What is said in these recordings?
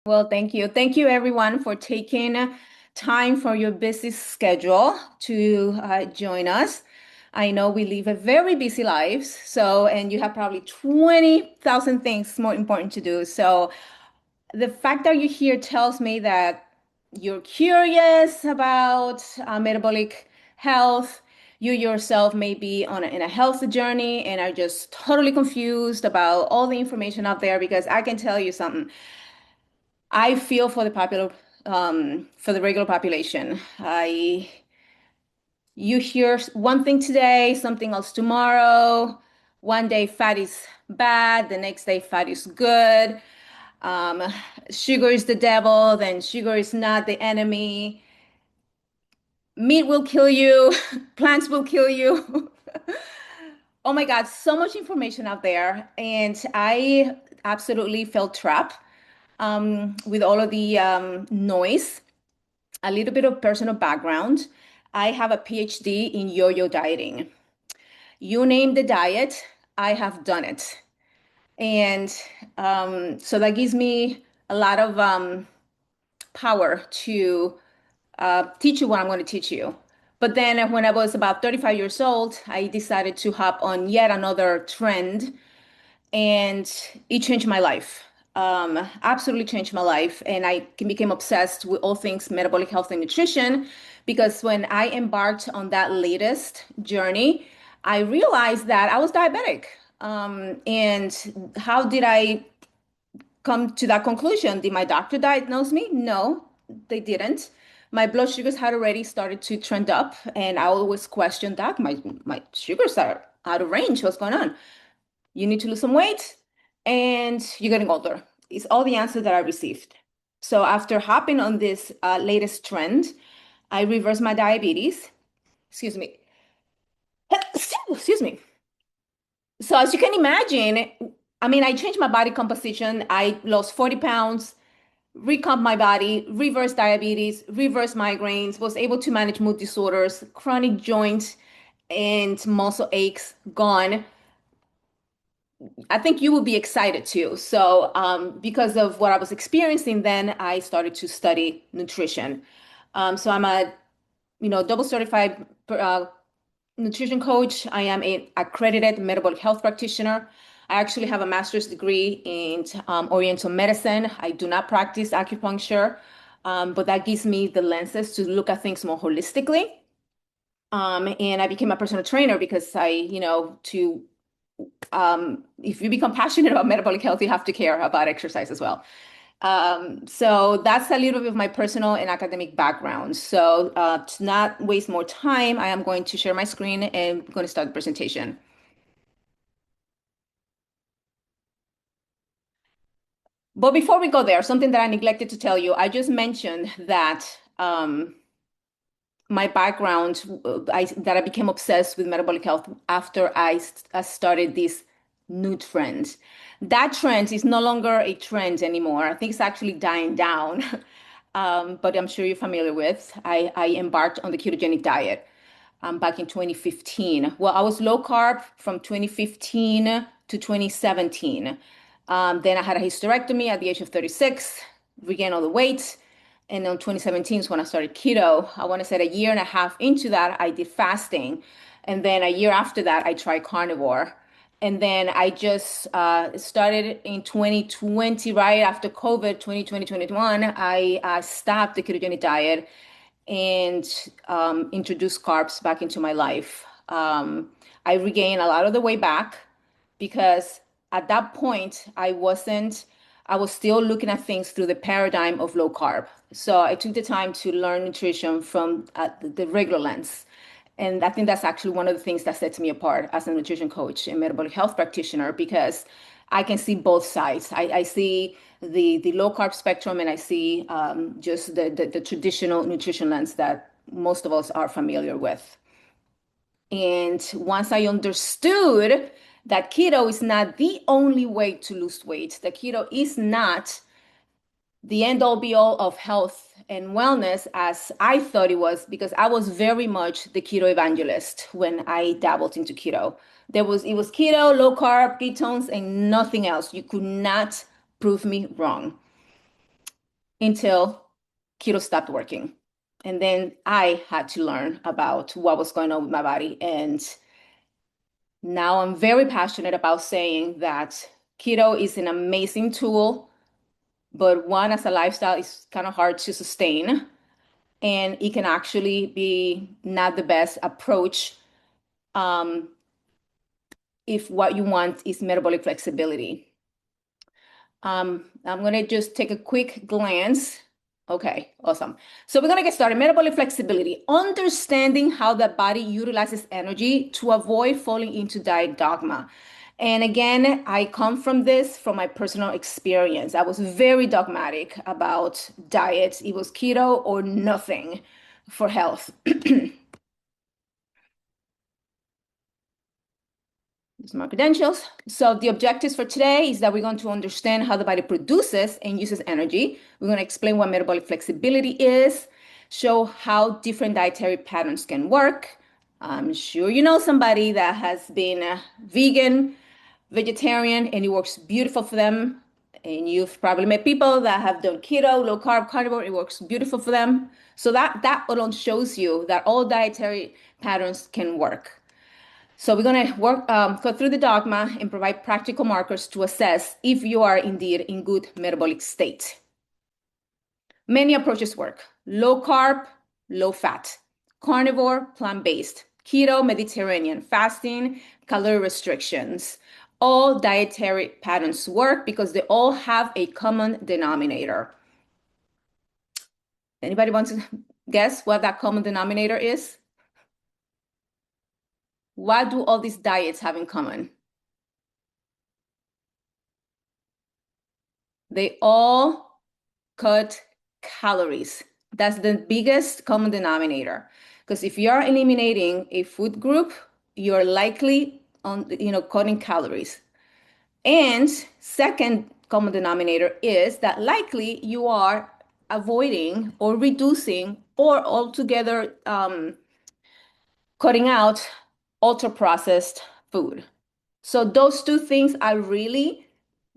Well, thank you. Thank you, everyone, for taking time from your busy schedule to join us. I know we live a very busy lives, and you have probably 20,000 things more important to do. So, the fact that you're here tells me that you're curious about metabolic health. You yourself may be in a health journey and are just totally confused about all the information out there because I can tell you something. I feel for for the regular population. You hear one thing today, something else tomorrow. One day fat is bad, the next day fat is good. Um, Sugar is the devil, then sugar is not the enemy. Meat will kill you, plants will kill you. Oh my God, so much information out there. And I absolutely felt trapped with all of the noise. A little bit of personal background. I have a PhD in yo-yo dieting. You name the diet, I have done it. And so that gives me a lot of power to teach you what I'm going to teach you. But then when I was about 35 years old, I decided to hop on yet another trend, and it changed my life. Absolutely changed my life. And I became obsessed with all things metabolic health and nutrition because when I embarked on that latest journey, I realized that I was diabetic. And how did I come to that conclusion? Did my doctor diagnose me? No, they didn't. My blood sugars had already started to trend up, and I always questioned, Doc, my sugars are out of range. What's going on? You need to lose some weight, and you're getting older. It's all the answers that I received. So after hopping on this latest trend, I reversed my diabetes. Excuse me. Excuse me. So as you can imagine, I mean, I changed my body composition. I lost 40 pounds, recomp my body, reverse diabetes, reverse migraines, was able to manage mood disorders, chronic joint and muscle aches gone. I think you will be excited too. So, because of what I was experiencing, then I started to study nutrition. So I'm a, double certified nutrition coach. I am an accredited metabolic health practitioner. I actually have a master's degree in Oriental medicine. I do not practice acupuncture, but that gives me the lenses to look at things more holistically. And I became a personal trainer because if you become passionate about metabolic health, you have to care about exercise as well. So that's a little bit of my personal and academic background. So to not waste more time, I am going to share my screen and I'm going to start the presentation. But before we go there, something that I neglected to tell you, I just mentioned that my background, that I became obsessed with metabolic health after I started this new trend. That trend is no longer a trend anymore. I think it's actually dying down. But I'm sure you're familiar with. I embarked on the ketogenic diet back in 2015. Well, I was low carb from 2015 to 2017. Then I had a hysterectomy at the age of 36, regained all the weight. And in 2017 is when I started keto. I want to say a year and a half into that, I did fasting. And then a year after that, I tried carnivore. And then I just started in 2020, right after COVID, 2020, 2021, I stopped the ketogenic diet and introduced carbs back into my life. I regained a lot of the way back because at that point, I was still looking at things through the paradigm of low carb. So I took the time to learn nutrition from the regular lens. And I think that's actually one of the things that sets me apart as a nutrition coach and metabolic health practitioner because I can see both sides. I see the low carb spectrum and I see just the traditional nutrition lens that most of us are familiar with. And once I understood that keto is not the only way to lose weight, that keto is not the end all be all of health and wellness as I thought it was, because I was very much the keto evangelist when I dabbled into keto. It was keto, low carb, ketones, and nothing else. You could not prove me wrong. until keto stopped working. And then I had to learn about what was going on with my body. And now I'm very passionate about saying that keto is an amazing tool, but one as a lifestyle is kind of hard to sustain. And it can actually be not the best approach um, if what you want is metabolic flexibility. I'm going to just take a quick glance. Okay, awesome. So we're going to get started. Metabolic flexibility, understanding how the body utilizes energy to avoid falling into diet dogma. And again, I come from my personal experience. I was very dogmatic about diets. It was keto or nothing for health. These are my credentials. So the objectives for today is that we're going to understand how the body produces and uses energy. We're going to explain what metabolic flexibility is, show how different dietary patterns can work. I'm sure you know somebody that has been a vegan, vegetarian, and it works beautiful for them. And you've probably met people that have done keto, low carb, carnivore. It works beautiful for them. So that alone shows you that all dietary patterns can work. So we're going to go through the dogma and provide practical markers to assess if you are indeed in good metabolic state. Many approaches work: low carb, low fat, carnivore, plant-based, keto, Mediterranean, fasting, calorie restrictions. All dietary patterns work because they all have a common denominator. Anybody want to guess what that common denominator is? What do all these diets have in common? They all cut calories. That's the biggest common denominator. Because if you're eliminating a food group, you're likely on, cutting calories. And second common denominator is that likely you are avoiding or reducing or altogether cutting out ultra processed food. So those two things are really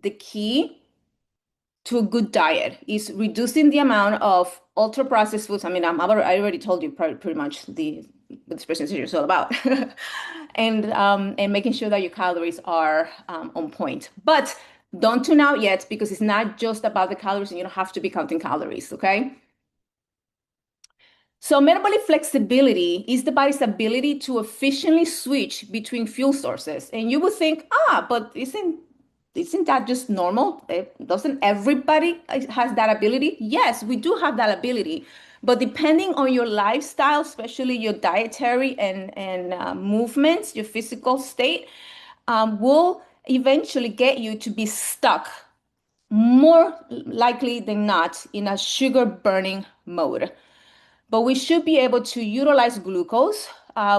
the key to a good diet, is reducing the amount of ultra processed foods. I mean, I already told you pretty much what this presentation is all about, and making sure that your calories are on point. But don't tune out yet, because it's not just about the calories, and you don't have to be counting calories. Okay. So metabolic flexibility is the body's ability to efficiently switch between fuel sources. And you would think, but isn't that just normal? Doesn't everybody has that ability? Yes, we do have that ability. But depending on your lifestyle, especially your dietary and movements, your physical state, will eventually get you to be stuck, more likely than not, in a sugar burning mode. But we should be able to utilize glucose,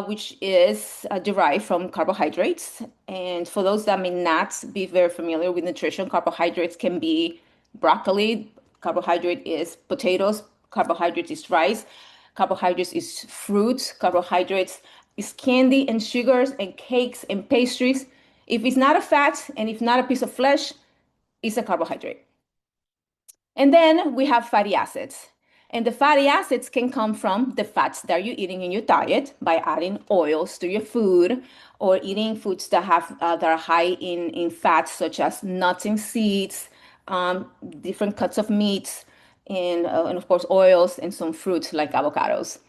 which is derived from carbohydrates. And for those that may not be very familiar with nutrition, carbohydrates can be broccoli, carbohydrate is potatoes, carbohydrates is rice, carbohydrates is fruit, carbohydrates is candy and sugars and cakes and pastries. If it's not a fat and if not a piece of flesh, it's a carbohydrate. And then we have fatty acids. And the fatty acids can come from the fats that you're eating in your diet by adding oils to your food, or eating foods that are high in fats, such as nuts and seeds, different cuts of meats, and of course oils and some fruits like avocados.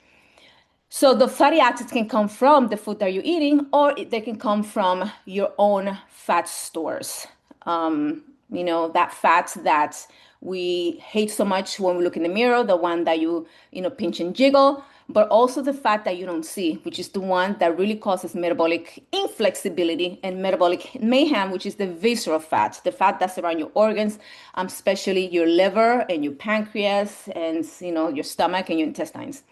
So the fatty acids can come from the food that you're eating, or they can come from your own fat stores. That fat that we hate so much when we look in the mirror, the one that you pinch and jiggle, but also the fat that you don't see, which is the one that really causes metabolic inflexibility and metabolic mayhem, which is the visceral fat, the fat that's around your organs, especially your liver and your pancreas and, your stomach and your intestines.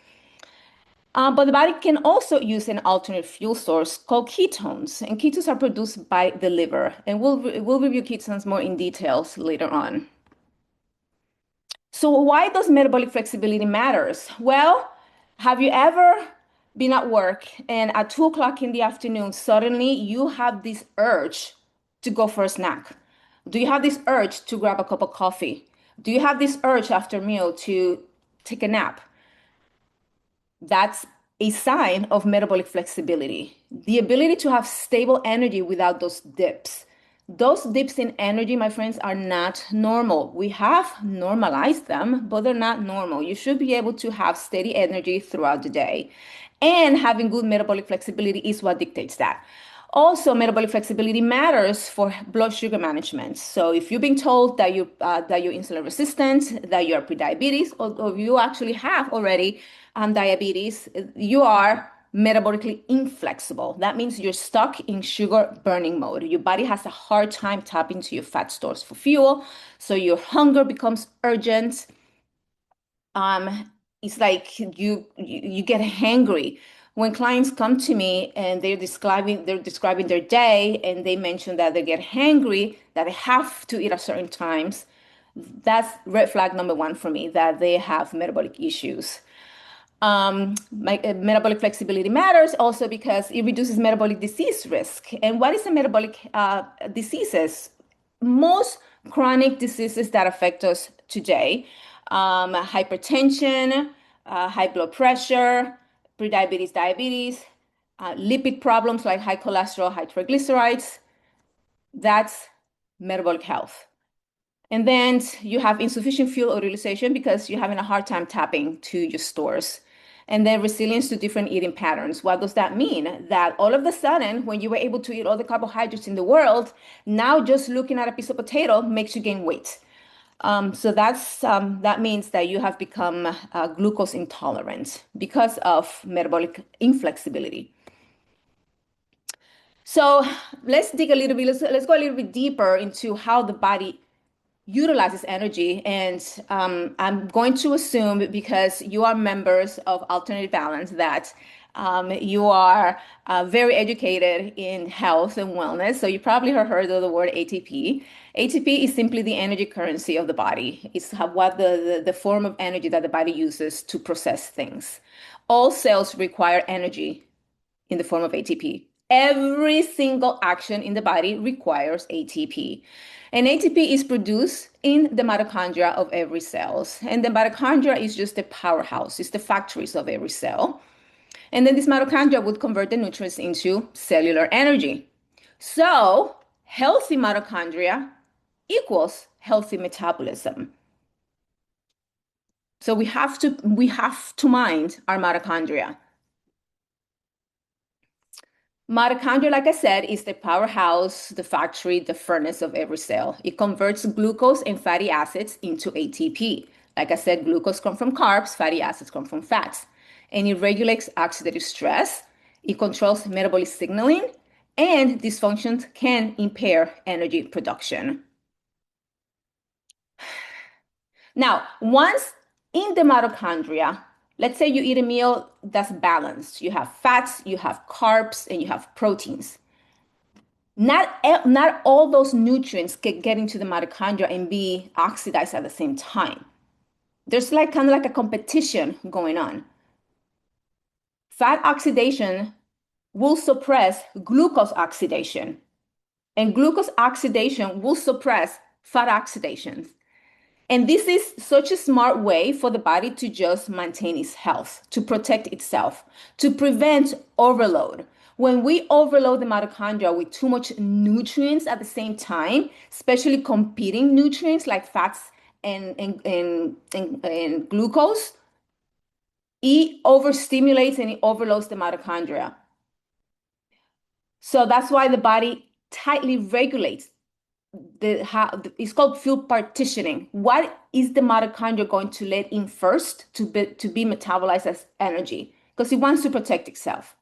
But the body can also use an alternate fuel source called ketones, and ketones are produced by the liver. And we'll review ketones more in details later on. So why does metabolic flexibility matters? Well, have you ever been at work and at 2 o'clock in the afternoon, suddenly you have this urge to go for a snack? Do you have this urge to grab a cup of coffee? Do you have this urge after meal to take a nap? That's a sign of metabolic flexibility. The ability to have stable energy without those dips. Those dips in energy, my friends, are not normal. We have normalized them, but they're not normal. You should be able to have steady energy throughout the day. And having good metabolic flexibility is what dictates that. Also, metabolic flexibility matters for blood sugar management. So, if you've been told that you're insulin resistant, that you are prediabetes, or you actually have already diabetes, you are metabolically inflexible. That means you're stuck in sugar burning mode. Your body has a hard time tapping into your fat stores for fuel, so your hunger becomes urgent. It's like you get hangry. When clients come to me and they're describing their day and they mention that they get hangry, that they have to eat at certain times, that's red flag number one for me, that they have metabolic issues. Metabolic flexibility matters also because it reduces metabolic disease risk. And what is a metabolic diseases? Most chronic diseases that affect us today, hypertension, high blood pressure, prediabetes, diabetes, lipid problems like high cholesterol, high triglycerides, that's metabolic health. And then you have insufficient fuel utilization because you're having a hard time tapping to your stores. And then resilience to different eating patterns. What does that mean? That all of a sudden, when you were able to eat all the carbohydrates in the world, now just looking at a piece of potato makes you gain weight. So that means that you have become glucose intolerant because of metabolic inflexibility. So let's dig a little bit. Let's go a little bit deeper into how the body utilizes energy. And I'm going to assume, because you are members of Alternative Balance, that you are very educated in health and wellness. So you probably have heard of the word ATP. ATP is simply the energy currency of the body. It's what the form of energy that the body uses to process things. All cells require energy in the form of ATP. Every single action in the body requires ATP. And ATP is produced in the mitochondria of every cell. And the mitochondria is just the powerhouse, it's the factories of every cell. And then this mitochondria would convert the nutrients into cellular energy. So healthy mitochondria equals healthy metabolism. So we have to mind our mitochondria. Mitochondria, like I said, is the powerhouse, the factory, the furnace of every cell. It converts glucose and fatty acids into ATP. Like I said, glucose comes from carbs, fatty acids come from fats. And it regulates oxidative stress. It controls metabolic signaling, and dysfunctions can impair energy production. Now, once in the mitochondria, let's say you eat a meal that's balanced. You have fats, you have carbs, and you have proteins. Not all those nutrients get into the mitochondria and be oxidized at the same time. There's like kind of like a competition going on. Fat oxidation will suppress glucose oxidation, and glucose oxidation will suppress fat oxidation. And this is such a smart way for the body to just maintain its health, to protect itself, to prevent overload. When we overload the mitochondria with too much nutrients at the same time, especially competing nutrients like fats and glucose, it overstimulates and it overloads the mitochondria. So that's why the body tightly regulates it's called fuel partitioning. What is the mitochondria going to let in first to be metabolized as energy? Because it wants to protect itself.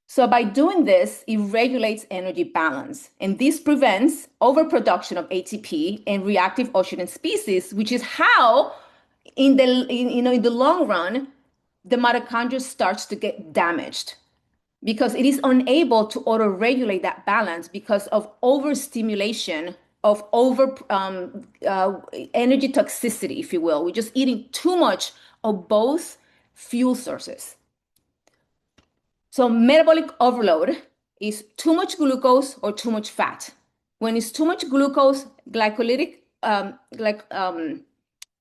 So by doing this, it regulates energy balance, and this prevents overproduction of ATP and reactive oxygen species, which is how, in the long run, the mitochondria starts to get damaged, because it is unable to auto-regulate that balance because of overstimulation, of energy toxicity, if you will. We're just eating too much of both fuel sources. So metabolic overload is too much glucose or too much fat. When it's too much glucose, glycolytic,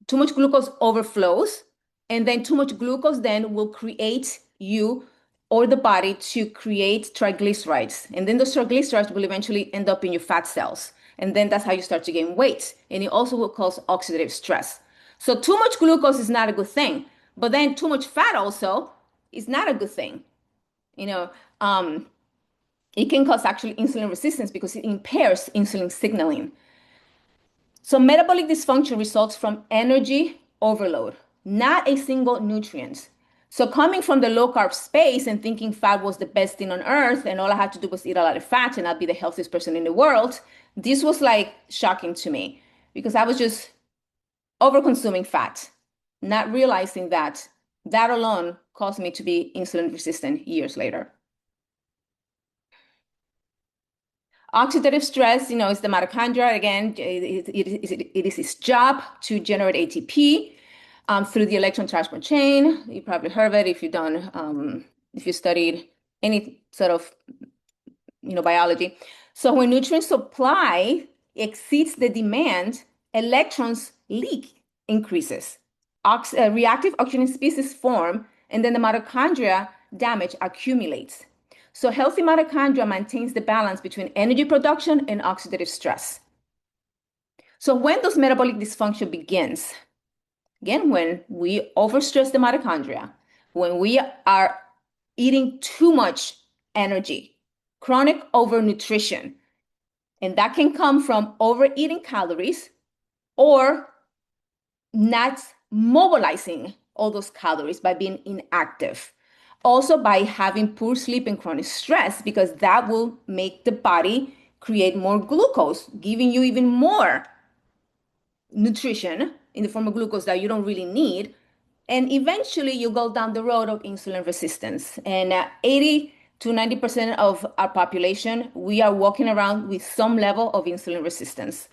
too much glucose overflows, and then too much glucose then will create you or the body to create triglycerides. And then those triglycerides will eventually end up in your fat cells. And then that's how you start to gain weight. And it also will cause oxidative stress. So too much glucose is not a good thing. But then too much fat also is not a good thing. You know, um, it can cause actually insulin resistance because it impairs insulin signaling. So metabolic dysfunction results from energy overload, not a single nutrient. So coming from the low carb space and thinking fat was the best thing on earth and all I had to do was eat a lot of fat and I'd be the healthiest person in the world, this was like shocking to me because I was just over consuming fat, not realizing that that alone caused me to be insulin resistant years later. Oxidative stress, is the mitochondria. Again, it is its job to generate ATP through the electron transport chain. You probably heard of it if you've done, if you studied any sort of, biology. So when nutrient supply exceeds the demand, electrons leak increases. Reactive oxygen species form, and then the mitochondria damage accumulates. So healthy mitochondria maintains the balance between energy production and oxidative stress. So when does metabolic dysfunction begins? Again, when we overstress the mitochondria, when we are eating too much energy, chronic overnutrition, and that can come from overeating calories or not mobilizing all those calories by being inactive. Also by having poor sleep and chronic stress, because that will make the body create more glucose, giving you even more nutrition in the form of glucose that you don't really need. And eventually you go down the road of insulin resistance. And 80 to 90% of our population, we are walking around with some level of insulin resistance.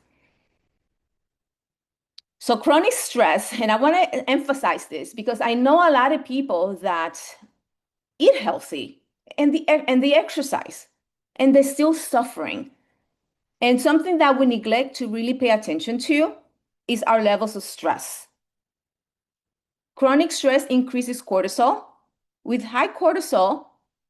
So chronic stress, and I want to emphasize this because I know a lot of people that eat healthy and they exercise and they're still suffering. And something that we neglect to really pay attention to is our levels of stress. Chronic stress increases cortisol. With high cortisol,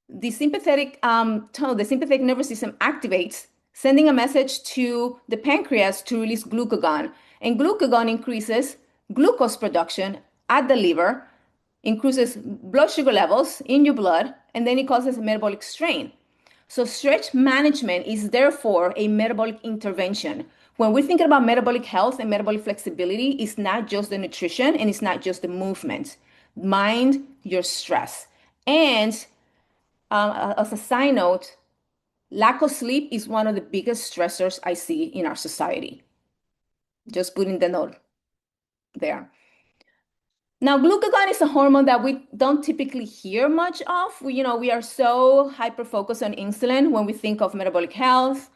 the sympathetic nervous system activates, sending a message to the pancreas to release glucagon. And glucagon increases glucose production at the liver, increases blood sugar levels in your blood, and then it causes a metabolic strain. So stretch management is therefore a metabolic intervention. When we're thinking about metabolic health and metabolic flexibility, it's not just the nutrition and it's not just the movement. Mind your stress. And as a side note, lack of sleep is one of the biggest stressors I see in our society. Just putting the note there. Now, glucagon is a hormone that we don't typically hear much of. We are so hyper focused on insulin when we think of metabolic health.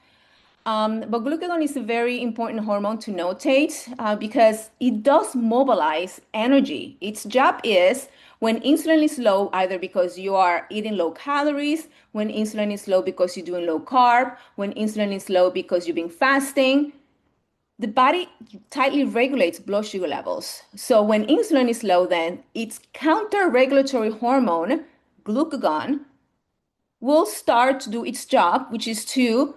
But glucagon is a very important hormone to notate because it does mobilize energy. Its job is when insulin is low, either because you are eating low calories, when insulin is low because you're doing low carb, when insulin is low because you've been fasting, the body tightly regulates blood sugar levels. So when insulin is low, then its counter-regulatory hormone, glucagon, will start to do its job, which is to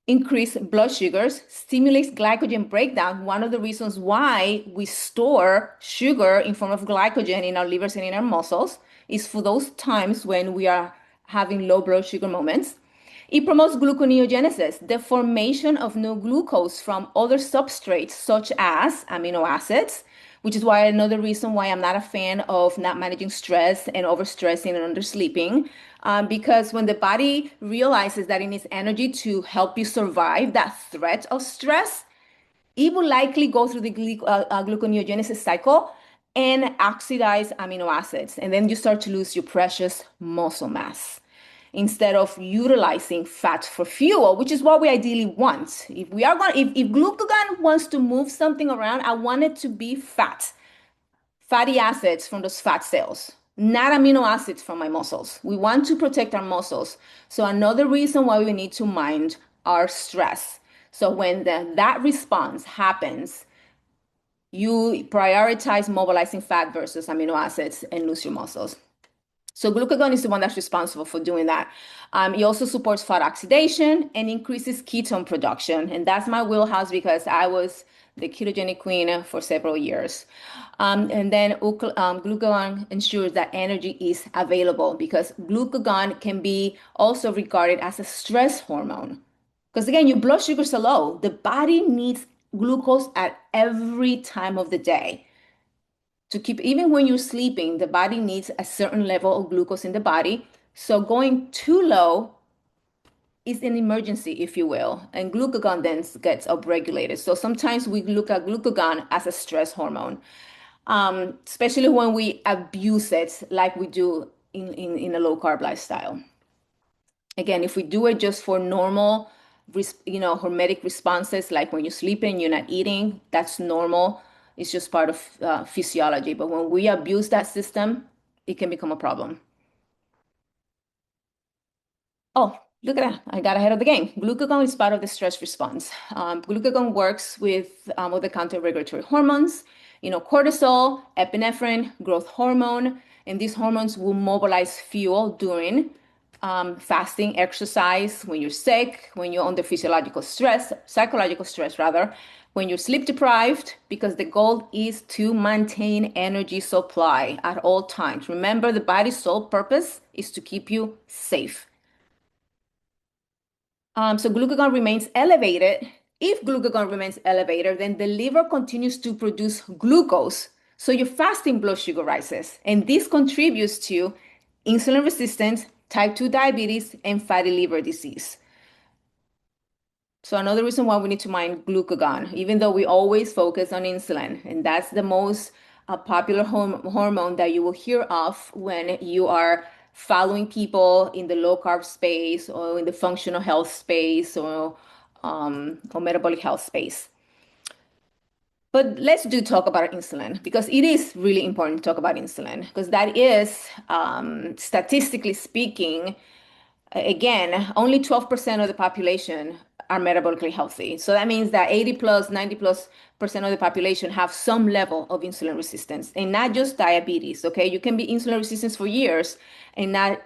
increase blood sugars, stimulates glycogen breakdown. One of the reasons why we store sugar in form of glycogen in our livers and in our muscles is for those times when we are having low blood sugar moments. It promotes gluconeogenesis, the formation of new glucose from other substrates such as amino acids, which is why another reason why I'm not a fan of not managing stress and overstressing and undersleeping. Because when the body realizes that it needs energy to help you survive that threat of stress, it will likely go through the gluconeogenesis cycle and oxidize amino acids. And then you start to lose your precious muscle mass instead of utilizing fat for fuel, which is what we ideally want. If glucagon wants to move something around, I want it to be fatty acids from those fat cells, not amino acids from my muscles. We want to protect our muscles. So another reason why we need to mind our stress. So when that response happens, you prioritize mobilizing fat versus amino acids and lose your muscles. So glucagon is the one that's responsible for doing that. It also supports fat oxidation and increases ketone production. And that's my wheelhouse because I was the ketogenic queen for several years. And then glucagon ensures that energy is available because glucagon can be also regarded as a stress hormone. Because again, your blood sugars are low. The body needs glucose at every time of the day to keep, even when you're sleeping, the body needs a certain level of glucose in the body. So going too low is an emergency, if you will, and glucagon then gets upregulated. So sometimes we look at glucagon as a stress hormone, especially when we abuse it like we do in a low carb lifestyle. Again, if we do it just for normal, hormetic responses, like when you're sleeping, you're not eating, that's normal. It's just part of physiology. But when we abuse that system, it can become a problem. Oh, look at that. I got ahead of the game. Glucagon is part of the stress response. Glucagon works with over-the-counter regulatory hormones, cortisol, epinephrine, growth hormone, and these hormones will mobilize fuel during fasting, exercise, when you're sick, when you're under physiological stress, psychological stress rather, when you're sleep deprived, because the goal is to maintain energy supply at all times. Remember, the body's sole purpose is to keep you safe. So glucagon remains elevated. If glucagon remains elevated, then the liver continues to produce glucose. So your fasting blood sugar rises. And this contributes to insulin resistance, type 2 diabetes, and fatty liver disease. So another reason why we need to mind glucagon, even though we always focus on insulin, and that's the most popular hormone that you will hear of when you are following people in the low carb space or in the functional health space or metabolic health space. But let's do talk about insulin because it is really important to talk about insulin because that is, statistically speaking, again, only 12% of the population are metabolically healthy. So that means that 80 plus, 90 plus percent of the population have some level of insulin resistance and not just diabetes. Okay. You can be insulin resistant for years and not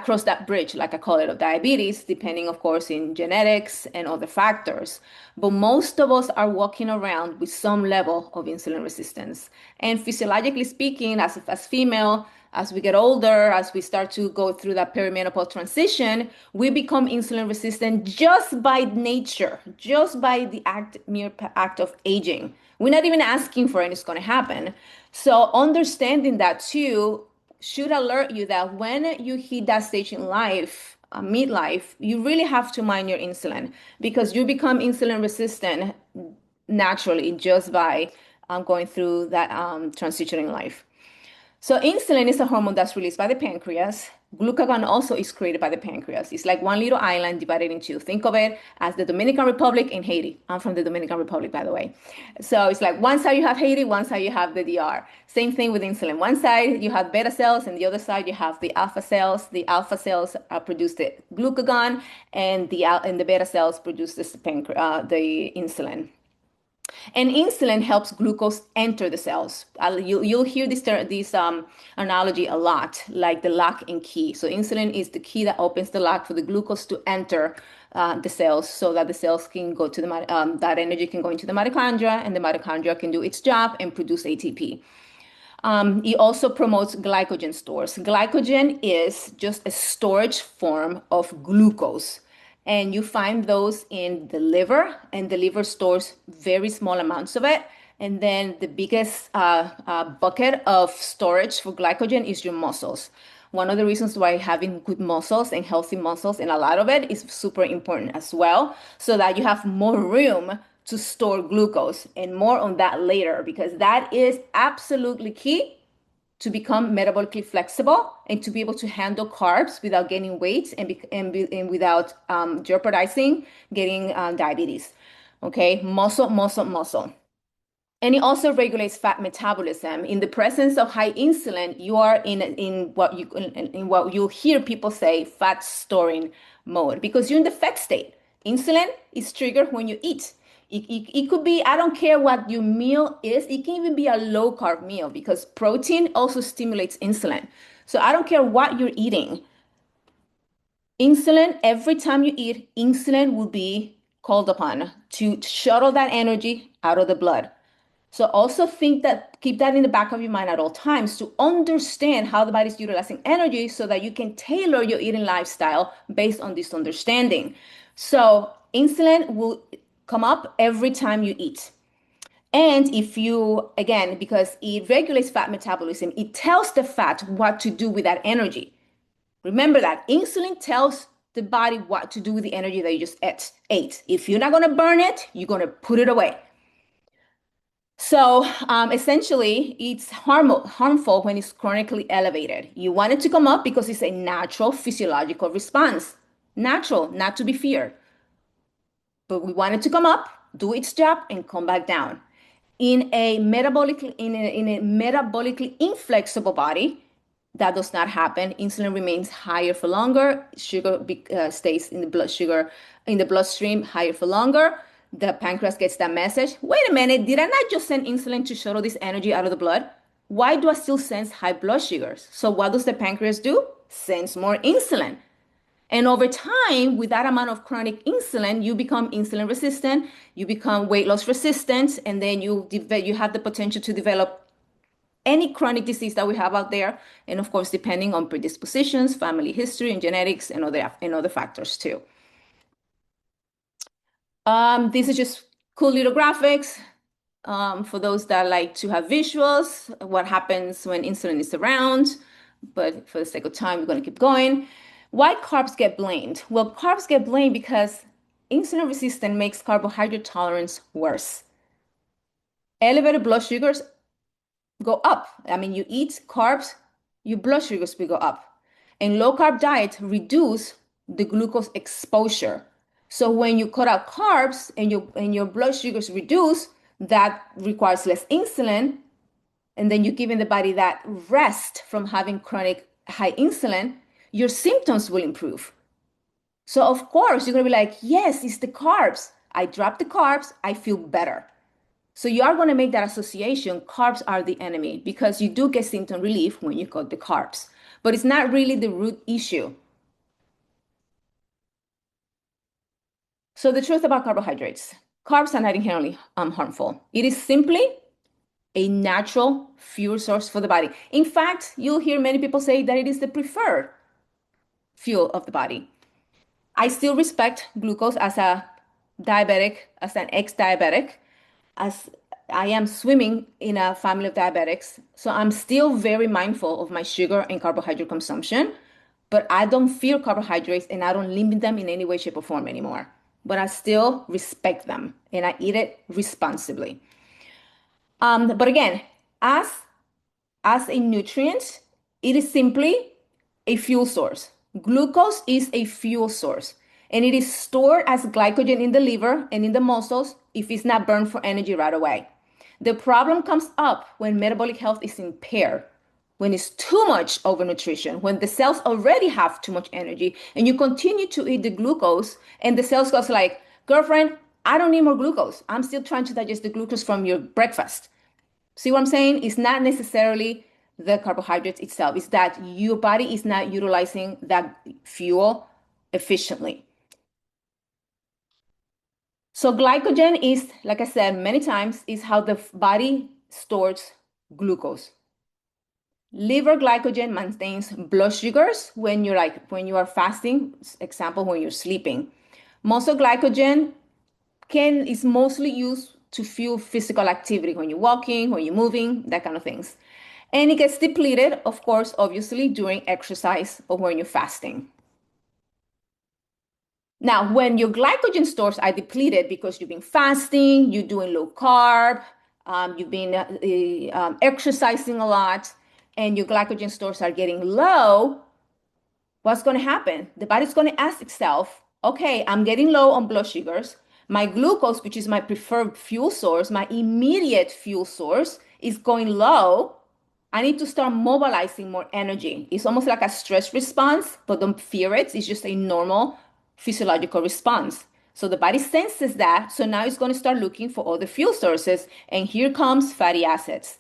cross that bridge, like I call it, of diabetes, depending, of course, in genetics and other factors. But most of us are walking around with some level of insulin resistance. And physiologically speaking, as female, as we get older, as we start to go through that perimenopause transition, we become insulin resistant just by nature, just by the mere act of aging. We're not even asking for it, it's going to happen. So understanding that too should alert you that when you hit that stage in life, midlife, you really have to mind your insulin because you become insulin resistant naturally just by going through that transition in life. So insulin is a hormone that's released by the pancreas. Glucagon also is created by the pancreas. It's like one little island divided in two. Think of it as the Dominican Republic and Haiti. I'm from the Dominican Republic, by the way. So it's like one side you have Haiti, one side you have the DR. Same thing with insulin. One side you have beta cells, and the other side you have the alpha cells. The alpha cells produce the glucagon, and the beta cells produce the insulin. And insulin helps glucose enter the cells. You'll hear this analogy a lot, like the lock and key. So insulin is the key that opens the lock for the glucose to enter the cells, so that the cells can go to that energy can go into the mitochondria, and the mitochondria can do its job and produce ATP. It also promotes glycogen stores. Glycogen is just a storage form of glucose. And you find those in the liver, and the liver stores very small amounts of it. And then the biggest bucket of storage for glycogen is your muscles. One of the reasons why having good muscles and healthy muscles, and a lot of it, is super important as well, so that you have more room to store glucose. And more on that later, because that is absolutely key to become metabolically flexible and to be able to handle carbs without gaining weight and without jeopardizing getting diabetes. Okay, muscle. And it also regulates fat metabolism. In the presence of high insulin, you are in what you'll hear people say fat storing mode because you're in the fat state. Insulin is triggered when you eat. It could be, I don't care what your meal is, it can even be a low carb meal because protein also stimulates insulin. So I don't care what you're eating. Insulin, every time you eat, insulin will be called upon to shuttle that energy out of the blood. So also think that, keep that in the back of your mind at all times to understand how the body's utilizing energy so that you can tailor your eating lifestyle based on this understanding. So insulin will come up every time you eat. And if you, again, because it regulates fat metabolism, it tells the fat what to do with that energy. Remember that insulin tells the body what to do with the energy that you just ate. If you're not going to burn it, you're going to put it away. So essentially, it's harmful when it's chronically elevated. You want it to come up because it's a natural physiological response. Natural, not to be feared. But we want it to come up, do its job, and come back down. In a metabolically inflexible body, that does not happen. Insulin remains higher for longer. Sugar stays in the bloodstream higher for longer. The pancreas gets that message. Wait a minute, did I not just send insulin to shuttle this energy out of the blood? Why do I still sense high blood sugars? So what does the pancreas do? Sends more insulin. And over time, with that amount of chronic insulin, you become insulin resistant, you become weight loss resistant, and then you have the potential to develop any chronic disease that we have out there. And of course, depending on predispositions, family history, and genetics, and other factors too. These are just cool little graphics for those that like to have visuals, what happens when insulin is around. But for the sake of time, we're going to keep going. Why carbs get blamed? Well, carbs get blamed because insulin resistance makes carbohydrate tolerance worse. Elevated blood sugars go up. I mean, you eat carbs, your blood sugars will go up. And low carb diet reduce the glucose exposure. So when you cut out carbs and your blood sugars reduce, that requires less insulin. And then you're giving the body that rest from having chronic high insulin, your symptoms will improve. So of course, you're gonna be like, yes, it's the carbs. I drop the carbs, I feel better. So you are going to make that association. Carbs are the enemy because you do get symptom relief when you cut the carbs, but it's not really the root issue. So the truth about carbohydrates, carbs are not inherently harmful. It is simply a natural fuel source for the body. In fact, you'll hear many people say that it is the preferred fuel of the body. I still respect glucose as a diabetic, as an ex-diabetic, as I am swimming in a family of diabetics. So I'm still very mindful of my sugar and carbohydrate consumption, but I don't fear carbohydrates and I don't limit them in any way, shape, or form anymore. But I still respect them and I eat it responsibly. But again, as as a nutrient, it is simply a fuel source. Glucose is a fuel source, and it is stored as glycogen in the liver and in the muscles if it's not burned for energy right away. The problem comes up when metabolic health is impaired, when it's too much overnutrition, when the cells already have too much energy, and you continue to eat the glucose, and the cells goes like, girlfriend, I don't need more glucose. I'm still trying to digest the glucose from your breakfast. See what I'm saying? It's not necessarily the carbohydrates itself. It's that your body is not utilizing that fuel efficiently. So glycogen is, like I said many times, is how the body stores glucose. Liver glycogen maintains blood sugars when you are fasting, example, when you're sleeping. Muscle glycogen is mostly used to fuel physical activity when you're walking, when you're moving, that kind of things. And it gets depleted, of course, obviously, during exercise or when you're fasting. Now, when your glycogen stores are depleted because you've been fasting, you're doing low carb, you've been exercising a lot, and your glycogen stores are getting low, what's going to happen? The body's going to ask itself, okay, I'm getting low on blood sugars. My glucose, which is my preferred fuel source, my immediate fuel source, is going low. I need to start mobilizing more energy. It's almost like a stress response, but don't fear it. It's just a normal physiological response. So the body senses that. So now it's going to start looking for other fuel sources. And here comes fatty acids.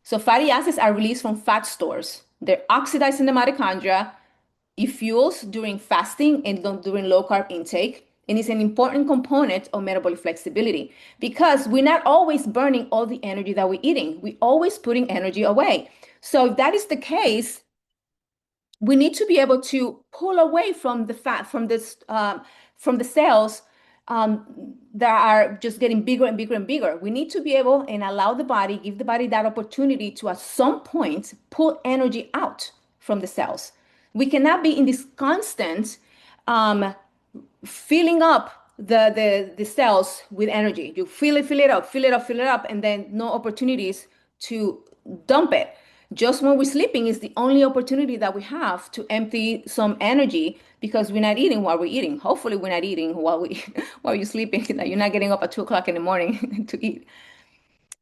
So fatty acids are released from fat stores. They're oxidized in the mitochondria. It fuels during fasting and during low carb intake. And it's an important component of metabolic flexibility because we're not always burning all the energy that we're eating. We're always putting energy away. So if that is the case, we need to be able to pull away from the fat, from the cells that are just getting bigger and bigger and bigger. We need to be able and allow the body, give the body that opportunity to at some point pull energy out from the cells. We cannot be in this constant filling up the cells with energy. You fill it up, fill it up, fill it up, and then no opportunities to dump it. Just when we're sleeping is the only opportunity that we have to empty some energy because we're not eating while we're eating. Hopefully we're not eating while we while you're sleeping, that you're not getting up at 2 o'clock in the morning to eat.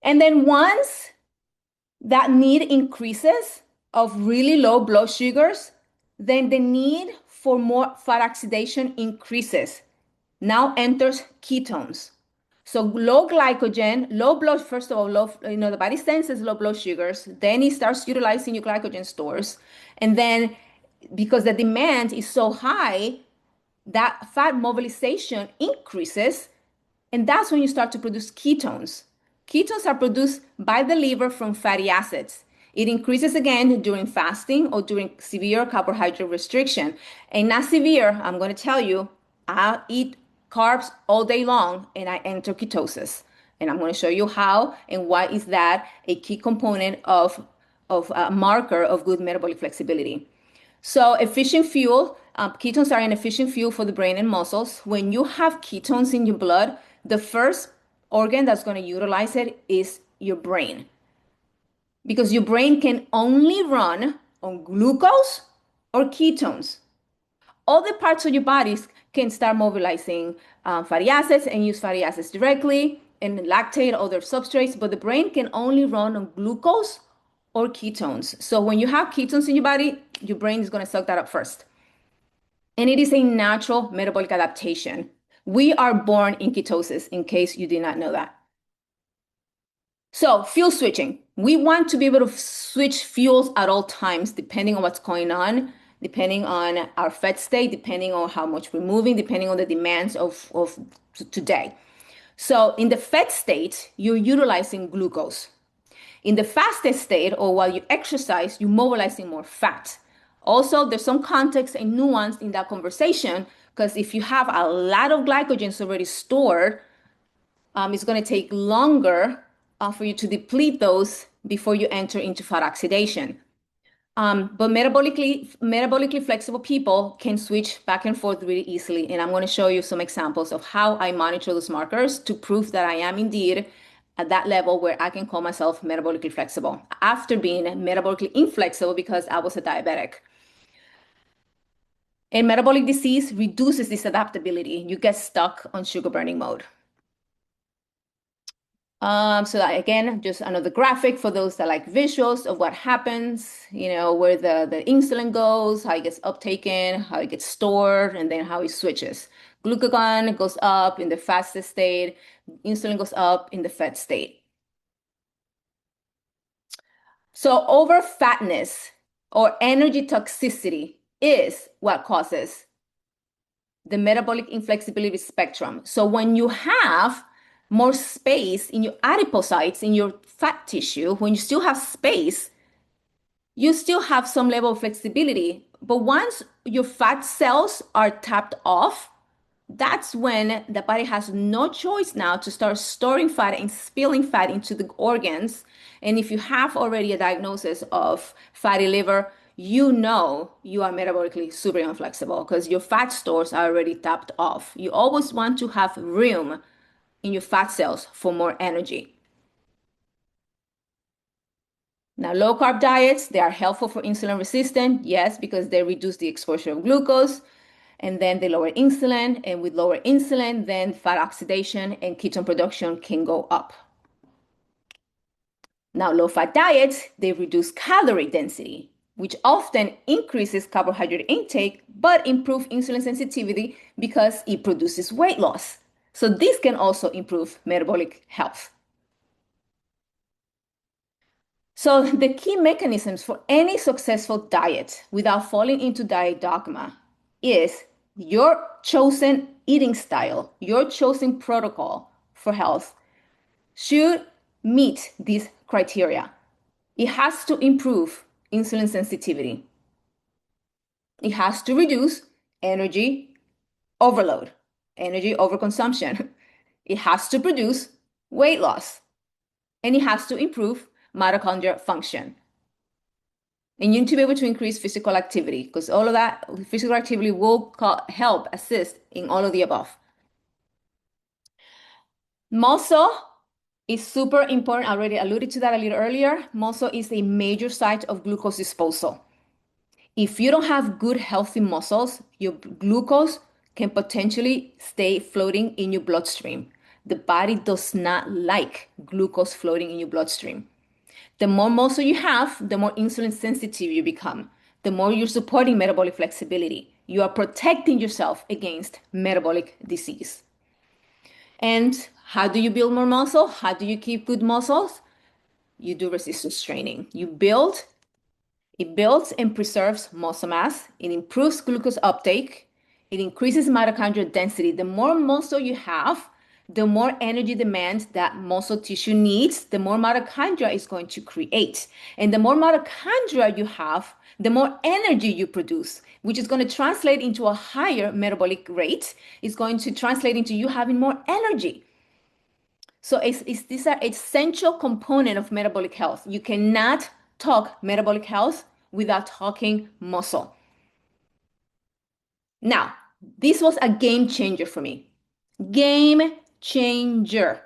And then once that need increases of really low blood sugars, then the need for more fat oxidation increases. Now enters ketones. So low glycogen, low blood, first of all, low, the body senses low blood sugars, then it starts utilizing your glycogen stores. And then because the demand is so high, that fat mobilization increases, and that's when you start to produce ketones. Ketones are produced by the liver from fatty acids. It increases again during fasting or during severe carbohydrate restriction. And not severe, I'm going to tell you, I eat carbs all day long and I enter ketosis. And I'm going to show you how and why is that a key component of a marker of good metabolic flexibility. So efficient fuel, ketones are an efficient fuel for the brain and muscles. When you have ketones in your blood, the first organ that's going to utilize it is your brain. Because your brain can only run on glucose or ketones. Other parts of your bodies can start mobilizing fatty acids and use fatty acids directly and lactate other substrates, but the brain can only run on glucose or ketones. So when you have ketones in your body, your brain is going to suck that up first. And it is a natural metabolic adaptation. We are born in ketosis, in case you did not know that. So fuel switching. We want to be able to switch fuels at all times, depending on what's going on, depending on our fat state, depending on how much we're moving, depending on the demands of today. So in the fat state, you're utilizing glucose. In the fasted state, or while you exercise, you're mobilizing more fat. Also, there's some context and nuance in that conversation, because if you have a lot of glycogens already stored, it's going to take longer for you to deplete those before you enter into fat oxidation. But metabolically flexible people can switch back and forth really easily. And I'm going to show you some examples of how I monitor those markers to prove that I am indeed at that level where I can call myself metabolically flexible after being metabolically inflexible because I was a diabetic. And metabolic disease reduces this adaptability. You get stuck on sugar burning mode. So that, again, just another graphic for those that like visuals of what happens, where the insulin goes, how it gets uptaken, how it gets stored, and then how it switches. Glucagon goes up in the fasted state, insulin goes up in the fat state. So over fatness or energy toxicity is what causes the metabolic inflexibility spectrum. So when you have more space in your adipocytes, in your fat tissue, when you still have space, you still have some level of flexibility. But once your fat cells are tapped off, that's when the body has no choice now to start storing fat and spilling fat into the organs. And if you have already a diagnosis of fatty liver, you know you are metabolically super inflexible because your fat stores are already tapped off. You always want to have room in your fat cells for more energy. Now, low carb diets, they are helpful for insulin resistance, yes, because they reduce the exposure of glucose, and then they lower insulin, and with lower insulin, then fat oxidation and ketone production can go up. Now, low fat diets, they reduce calorie density. which often increases carbohydrate intake but improve insulin sensitivity because it produces weight loss. So this can also improve metabolic health. So the key mechanisms for any successful diet without falling into diet dogma is your chosen eating style, your chosen protocol for health should meet these criteria. It has to improve insulin sensitivity. It has to reduce energy overload, energy overconsumption. It has to produce weight loss, and it has to improve mitochondrial function. And you need to be able to increase physical activity because all of that physical activity will help assist in all of the above. Muscle is super important. I already alluded to that a little earlier. Muscle is a major site of glucose disposal. If you don't have good, healthy muscles, your glucose can potentially stay floating in your bloodstream. The body does not like glucose floating in your bloodstream. The more muscle you have, the more insulin sensitive you become. The more you're supporting metabolic flexibility. You are protecting yourself against metabolic disease. And how do you build more muscle? How do you keep good muscles? You do resistance training. It builds and preserves muscle mass. It improves glucose uptake. It increases mitochondrial density. The more muscle you have, the more energy demand that muscle tissue needs, the more mitochondria is going to create. And the more mitochondria you have, the more energy you produce, which is going to translate into a higher metabolic rate. It's going to translate into you having more energy. So these are essential component of metabolic health. You cannot talk metabolic health without talking muscle. Now, this was a game changer for me. Game changer.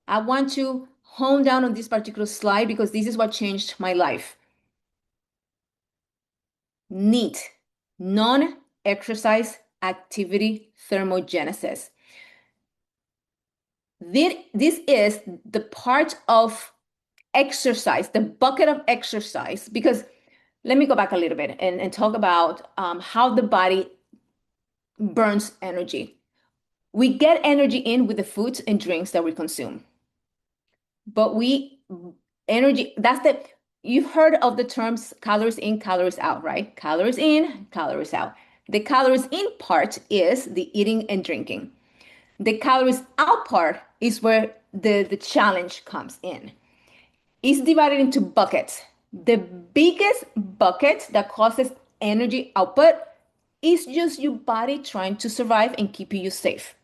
I want to hone down on this particular slide because this is what changed my life. NEAT, non-exercise activity thermogenesis. This is the part of exercise, the bucket of exercise, because let me go back a little bit and talk about how the body burns energy. We get energy in with the foods and drinks that we consume. But you've heard of the terms calories in, calories out, right? Calories in, calories out. The calories in part is the eating and drinking. The calories out part is where the challenge comes in. It's divided into buckets. The biggest bucket that causes energy output is just your body trying to survive and keeping you safe.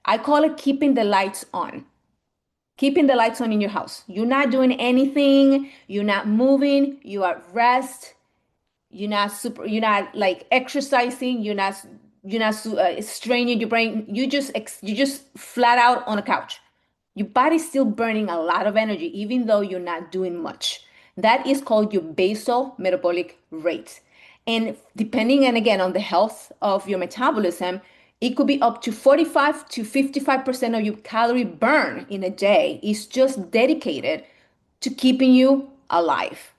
I call it keeping the lights on. Keeping the lights on in your house. You're not doing anything, you're not moving, you are at rest, you're not like exercising, you're not straining your brain. You just flat out on a couch. Your body's still burning a lot of energy, even though you're not doing much. That is called your basal metabolic rate. And depending, and again, on the health of your metabolism, it could be up to 45 to 55% of your calorie burn in a day is just dedicated to keeping you alive.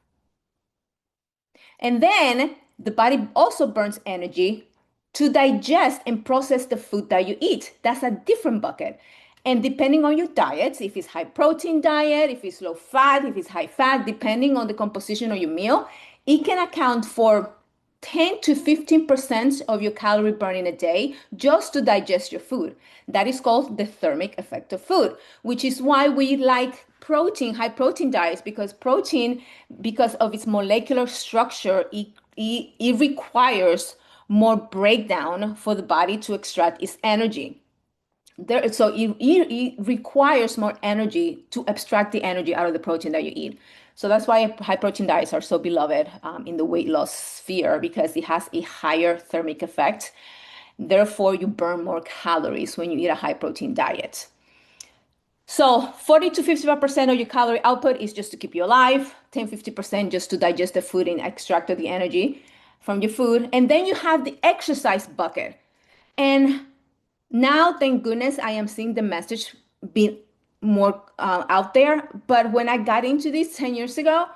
And then the body also burns energy to digest and process the food that you eat. That's a different bucket. And depending on your diet, if it's high protein diet, if it's low fat, if it's high fat, depending on the composition of your meal, it can account for 10 to 15% of your calorie burn in a day just to digest your food. That is called the thermic effect of food, which is why we like protein, high protein diets, because protein, because of its molecular structure, it requires more breakdown for the body to extract its energy. So it requires more energy to abstract the energy out of the protein that you eat. So that's why high protein diets are so beloved in the weight loss sphere, because it has a higher thermic effect. Therefore, you burn more calories when you eat a high protein diet. So 40 to 55% of your calorie output is just to keep you alive, 10-50% just to digest the food and extract the energy from your food. And then you have the exercise bucket. And now, thank goodness, I am seeing the message being more out there. But when I got into this 10 years ago,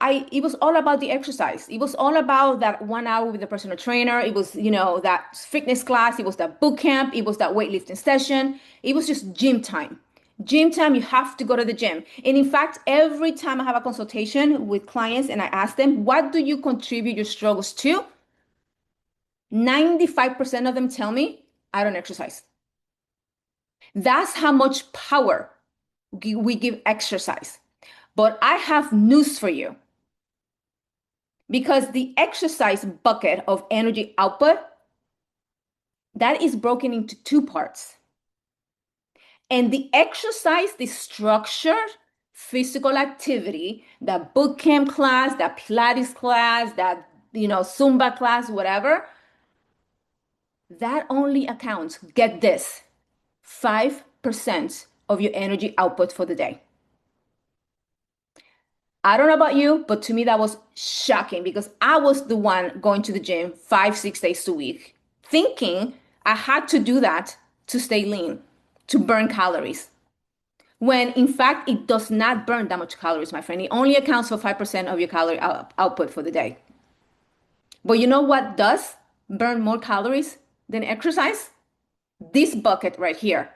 it was all about the exercise. It was all about that 1 hour with the personal trainer. It was, that fitness class. It was that boot camp. It was that weightlifting session. It was just gym time. Gym time, you have to go to the gym. And in fact, every time I have a consultation with clients and I ask them, what do you contribute your struggles to? 95% of them tell me, I don't exercise. That's how much power we give exercise. But I have news for you. Because the exercise bucket of energy output, that is broken into two parts. And the exercise, the structured physical activity, that boot camp class, that Pilates class, that Zumba class, whatever, that only accounts, get this, 5% of your energy output for the day. I don't know about you, but to me that was shocking because I was the one going to the gym 5, 6 days a week, thinking I had to do that to stay lean, to burn calories. When in fact, it does not burn that much calories, my friend. It only accounts for 5% of your calorie output for the day. But you know what does burn more calories than exercise? This bucket right here,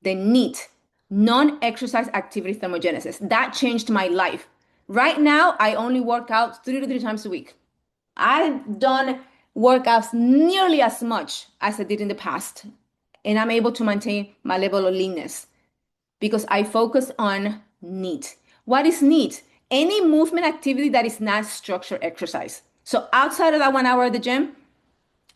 the NEAT, non-exercise activity thermogenesis. That changed my life. Right now, I only work out 3 to 3 times a week. I've done workouts nearly as much as I did in the past, and I'm able to maintain my level of leanness because I focus on NEAT. What is NEAT? Any movement activity that is not structured exercise. So outside of that 1 hour at the gym,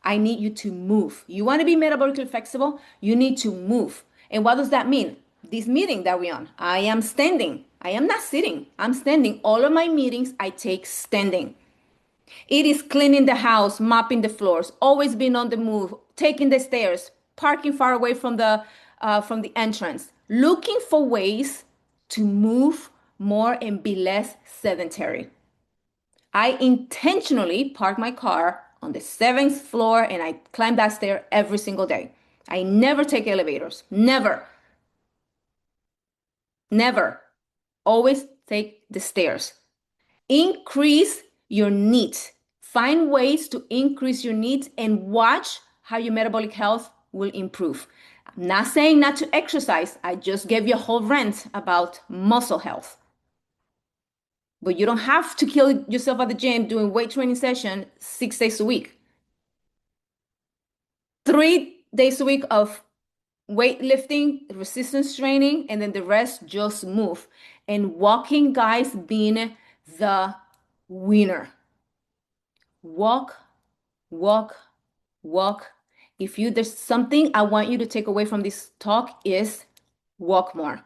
I need you to move. You want to be metabolically flexible? You need to move. And what does that mean? This meeting that we're on, I am standing. I am not sitting. I'm standing. All of my meetings, I take standing. It is cleaning the house, mopping the floors, always being on the move, taking the stairs, parking far away from the entrance, looking for ways to move more and be less sedentary. I intentionally park my car on the 7th floor and I climb that stair every single day. I never take elevators. Never. Never. Always take the stairs. Increase your NEAT. Find ways to increase your NEAT and watch how your metabolic health will improve. I'm not saying not to exercise. I just gave you a whole rant about muscle health. But you don't have to kill yourself at the gym doing weight training session 6 days a week. 3 days a week of weightlifting, resistance training, and then the rest just move. And walking, guys, being the winner. Walk, walk, walk. There's something I want you to take away from this talk is walk more,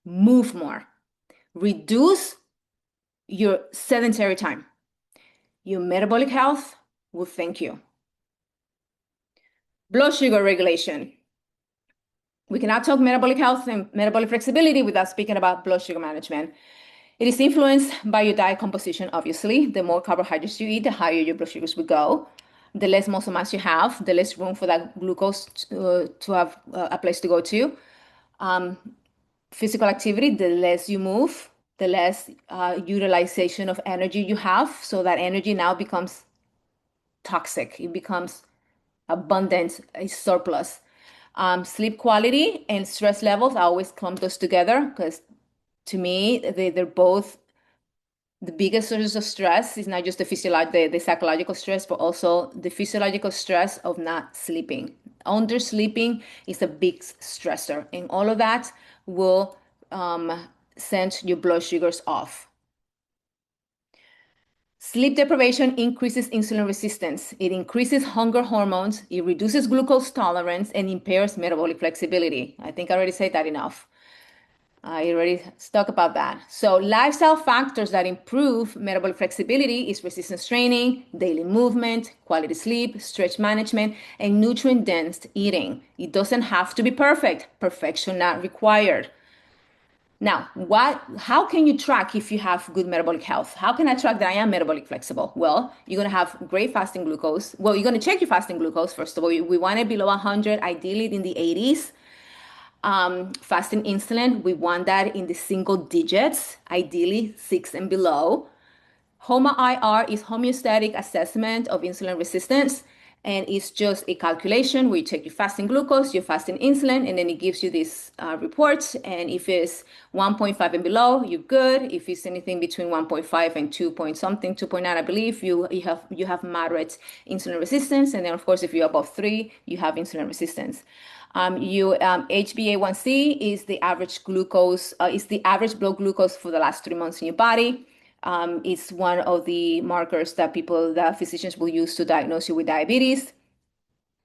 move more, reduce your sedentary time. Your metabolic health will thank you. Blood sugar regulation. We cannot talk metabolic health and metabolic flexibility without speaking about blood sugar management. It is influenced by your diet composition, obviously. The more carbohydrates you eat, the higher your blood sugars will go. The less muscle mass you have, the less room for that glucose to have a place to go to. Physical activity, the less you move, the less utilization of energy you have. So that energy now becomes toxic. It becomes abundant, a surplus. Sleep quality and stress levels, I always clump those together because to me, they're both the biggest sources of stress. Is not just the psychological stress, but also the physiological stress of not sleeping. Undersleeping is a big stressor, and all of that will send your blood sugars off. Sleep deprivation increases insulin resistance. It increases hunger hormones. It reduces glucose tolerance and impairs metabolic flexibility. I think I already said that enough. I already talked about that. So lifestyle factors that improve metabolic flexibility is resistance training, daily movement, quality sleep, stretch management, and nutrient-dense eating. It doesn't have to be perfect. Perfection not required. Now, how can you track if you have good metabolic health? How can I track that I am metabolic flexible? Well, you're going to have great fasting glucose. Well, you're going to check your fasting glucose, first of all. We want it below 100, ideally in the 80s. Fasting insulin, we want that in the single digits, ideally 6 and below. HOMA-IR is homeostatic assessment of insulin resistance, and it's just a calculation where you take your fasting glucose, your fasting insulin, and then it gives you this report. And if it's 1.5 and below, you're good. If it's anything between 1.5 and 2 point something, 2.9, I believe, you have moderate insulin resistance. And then, of course, if you're above 3, you have insulin resistance. HbA1c is the average glucose, is the average blood glucose for the last 3 months in your body. It's one of the markers that physicians will use to diagnose you with diabetes.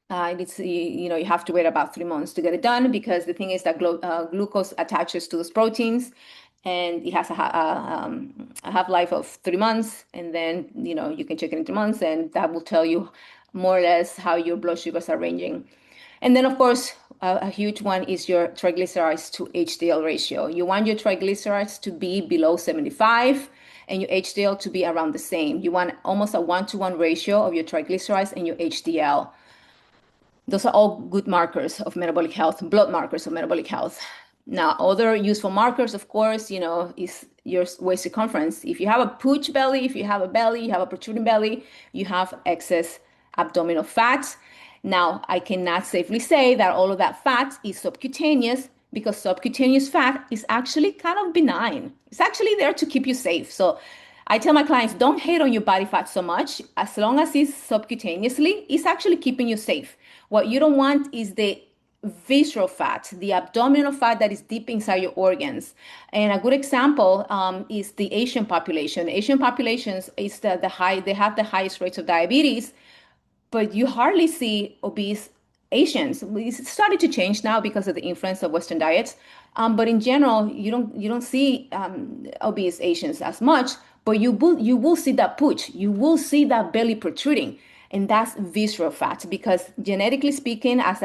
You have to wait about 3 months to get it done because the thing is that glucose attaches to those proteins, and it has a half-life of 3 months, and then you can check it in 3 months, and that will tell you more or less how your blood sugars are ranging. And then, of course, a huge one is your triglycerides to HDL ratio. You want your triglycerides to be below 75 and your HDL to be around the same. You want almost a 1-to-1 ratio of your triglycerides and your HDL. Those are all good markers of metabolic health, blood markers of metabolic health. Now, other useful markers, of course, is your waist circumference. If you have a pooch belly, if you have a belly, you have a protruding belly, you have excess abdominal fat. Now, I cannot safely say that all of that fat is subcutaneous because subcutaneous fat is actually kind of benign. It's actually there to keep you safe. So I tell my clients, don't hate on your body fat so much. As long as it's subcutaneously, it's actually keeping you safe. What you don't want is the visceral fat, the abdominal fat that is deep inside your organs. And a good example is the Asian population. Asian populations is they have the highest rates of diabetes, but you hardly see obese Asians. It's started to change now because of the influence of Western diets. But in general, you don't see obese Asians as much. But you will see that pooch. You will see that belly protruding, and that's visceral fat because genetically speaking, as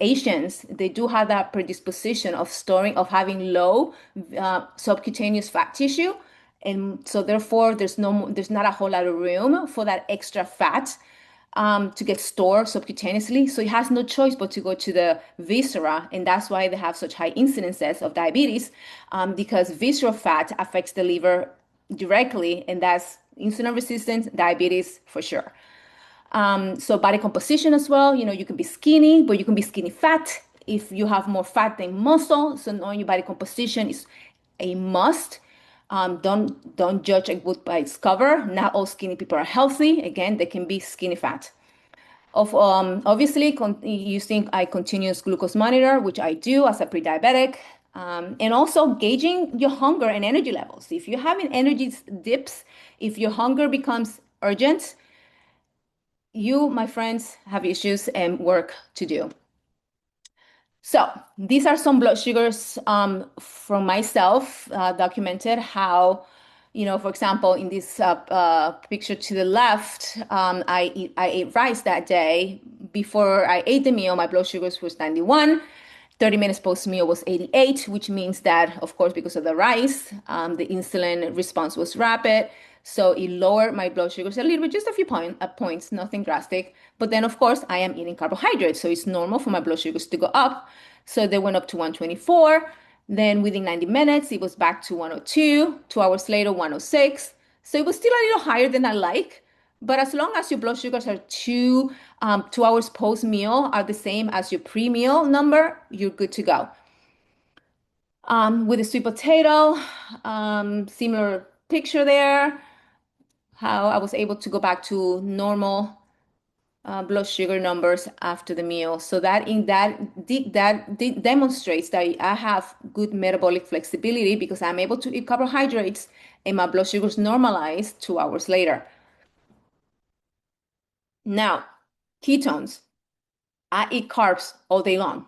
Asians, they do have that predisposition of having low subcutaneous fat tissue. And so therefore, there's not a whole lot of room for that extra fat to get stored subcutaneously. So it has no choice but to go to the viscera. And that's why they have such high incidences of diabetes, because visceral fat affects the liver directly, and that's insulin resistance, diabetes for sure. So body composition as well, you can be skinny, but you can be skinny fat if you have more fat than muscle. So knowing your body composition is a must. Don't judge a book by its cover. Not all skinny people are healthy. Again, they can be skinny fat. Obviously, using a continuous glucose monitor, which I do as a pre-diabetic, and also gauging your hunger and energy levels. If you're having energy dips, if your hunger becomes urgent, you, my friends, have issues and work to do. So these are some blood sugars from myself, documented how, for example, in this picture to the left, I ate rice that day. Before I ate the meal, my blood sugars was 91. 30 minutes post-meal was 88, which means that, of course, because of the rice, the insulin response was rapid. So it lowered my blood sugars a little bit, just a few points, nothing drastic. But then, of course, I am eating carbohydrates. So it's normal for my blood sugars to go up. So they went up to 124. Then within 90 minutes, it was back to 102. 2 hours later, 106. So it was still a little higher than I like. But as long as your blood sugars are 2 hours post-meal are the same as your pre-meal number, you're good to go. With the sweet potato, similar picture there, how I was able to go back to normal blood sugar numbers after the meal. So that demonstrates that I have good metabolic flexibility because I'm able to eat carbohydrates and my blood sugars normalize 2 hours later. Now, ketones. I eat carbs all day long.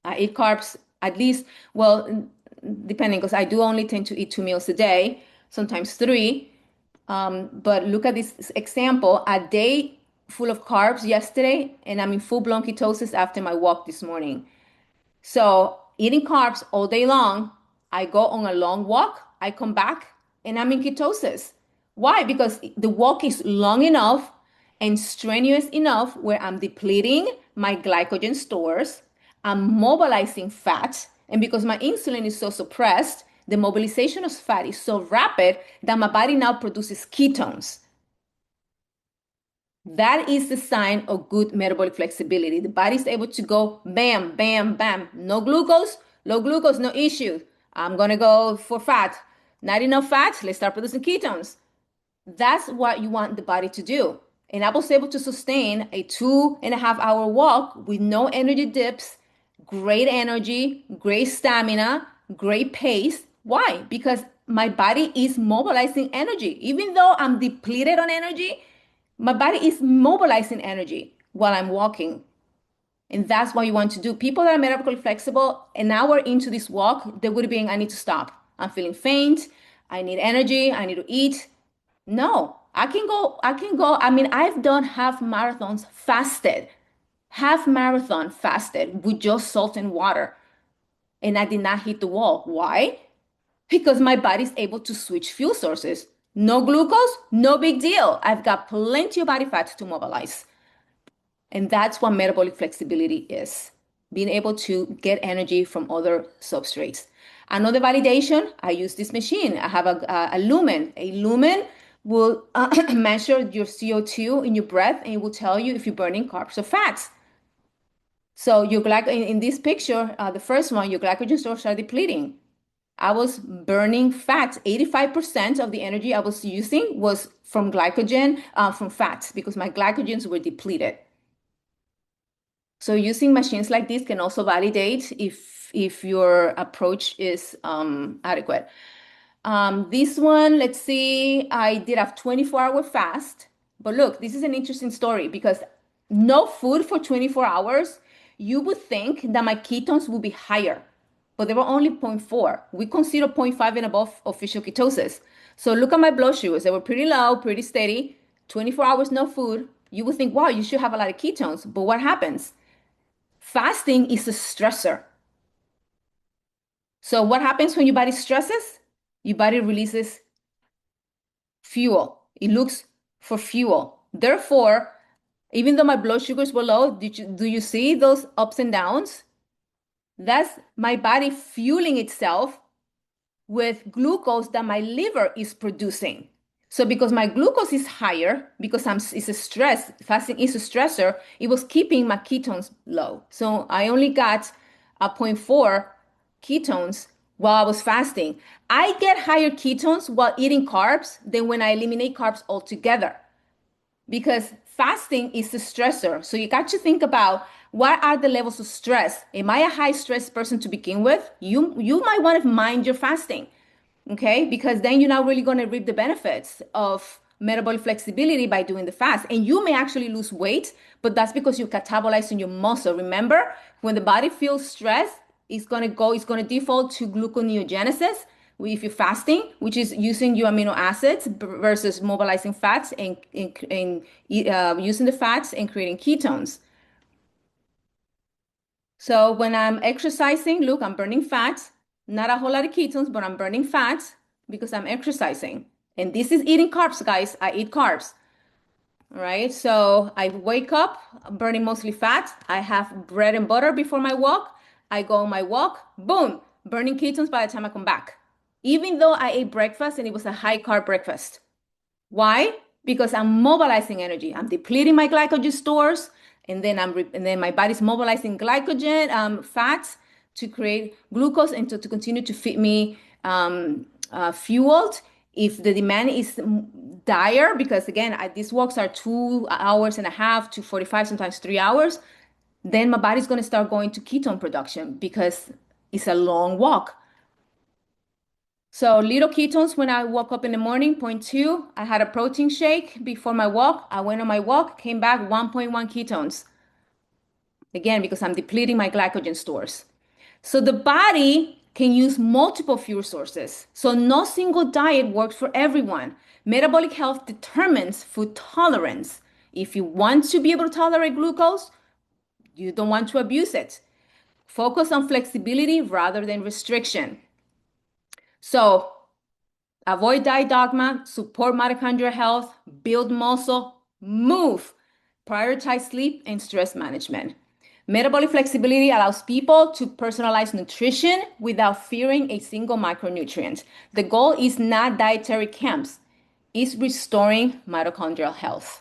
I eat carbs at least, well, depending, because I do only tend to eat 2 meals a day, sometimes 3. But look at this example, a day full of carbs yesterday, and I'm in full-blown ketosis after my walk this morning. So eating carbs all day long, I go on a long walk, I come back, and I'm in ketosis. Why? Because the walk is long enough and strenuous enough where I'm depleting my glycogen stores. I'm mobilizing fat. And because my insulin is so suppressed, the mobilization of fat is so rapid that my body now produces ketones. That is the sign of good metabolic flexibility. The body is able to go bam, bam, bam. No glucose, low glucose, no issue. I'm going to go for fat. Not enough fat, let's start producing ketones. That's what you want the body to do. And I was able to sustain a 2.5 hour walk with no energy dips, great energy, great stamina, great pace. Why? Because my body is mobilizing energy. Even though I'm depleted on energy, my body is mobilizing energy while I'm walking. And that's what you want to do. People that are metabolically flexible, an hour into this walk, they would be saying, I need to stop. I'm feeling faint. I need energy. I need to eat. No, I can go. I mean, I've done half marathons fasted, half marathon fasted with just salt and water. And I did not hit the wall. Why? Because my body's able to switch fuel sources. No glucose, no big deal. I've got plenty of body fat to mobilize. And that's what metabolic flexibility is, being able to get energy from other substrates. Another validation, I use this machine. I have a lumen. A lumen will measure your CO2 in your breath and it will tell you if you're burning carbs or fats. So in this picture, the first one, your glycogen stores are depleting. I was burning fats. 85% of the energy I was using was from glycogen, from fats, because my glycogens were depleted. So using machines like this can also validate if your approach is adequate. This one, let's see, I did a 24-hour fast. But look, this is an interesting story because no food for 24 hours, you would think that my ketones would be higher, but they were only 0.4. We consider 0.5 and above official ketosis. So look at my blood sugars. They were pretty low, pretty steady. 24 hours, no food. You would think, wow, you should have a lot of ketones. But what happens? Fasting is a stressor. So what happens when your body stresses? Your body releases fuel. It looks for fuel. Therefore, even though my blood sugars were low, do you see those ups and downs? That's my body fueling itself with glucose that my liver is producing. So because my glucose is higher, because it's a stress, fasting is a stressor, it was keeping my ketones low. So I only got a 0.4 ketones while I was fasting. I get higher ketones while eating carbs than when I eliminate carbs altogether because fasting is a stressor. So you got to think about what are the levels of stress. Am I a high stress person to begin with? You might want to mind your fasting, okay? Because then you're not really going to reap the benefits of metabolic flexibility by doing the fast. And you may actually lose weight, but that's because you're catabolizing your muscle. Remember, when the body feels stress, it's going to default to gluconeogenesis if you're fasting, which is using your amino acids versus mobilizing fats and using the fats and creating ketones. So when I'm exercising, look, I'm burning fat, not a whole lot of ketones, but I'm burning fat because I'm exercising. And this is eating carbs, guys. I eat carbs. All right. So I wake up burning mostly fat. I have bread and butter before my walk. I go on my walk, boom, burning ketones by the time I come back. Even though I ate breakfast and it was a high carb breakfast. Why? Because I'm mobilizing energy. I'm depleting my glycogen stores, and then my body's mobilizing glycogen, fats to create glucose and to continue to feed me fueled. If the demand is dire, because again, these walks are 2.5 hours to 45, sometimes 3 hours, then my body's going to start going to ketone production because it's a long walk. So little ketones when I woke up in the morning, 0.2. I had a protein shake before my walk. I went on my walk, came back 1.1 ketones. Again, because I'm depleting my glycogen stores. So the body can use multiple fuel sources. So no single diet works for everyone. Metabolic health determines food tolerance. If you want to be able to tolerate glucose, you don't want to abuse it. Focus on flexibility rather than restriction. So avoid diet dogma, support mitochondrial health, build muscle, move, prioritize sleep and stress management. Metabolic flexibility allows people to personalize nutrition without fearing a single micronutrient. The goal is not dietary camps, it's restoring mitochondrial health.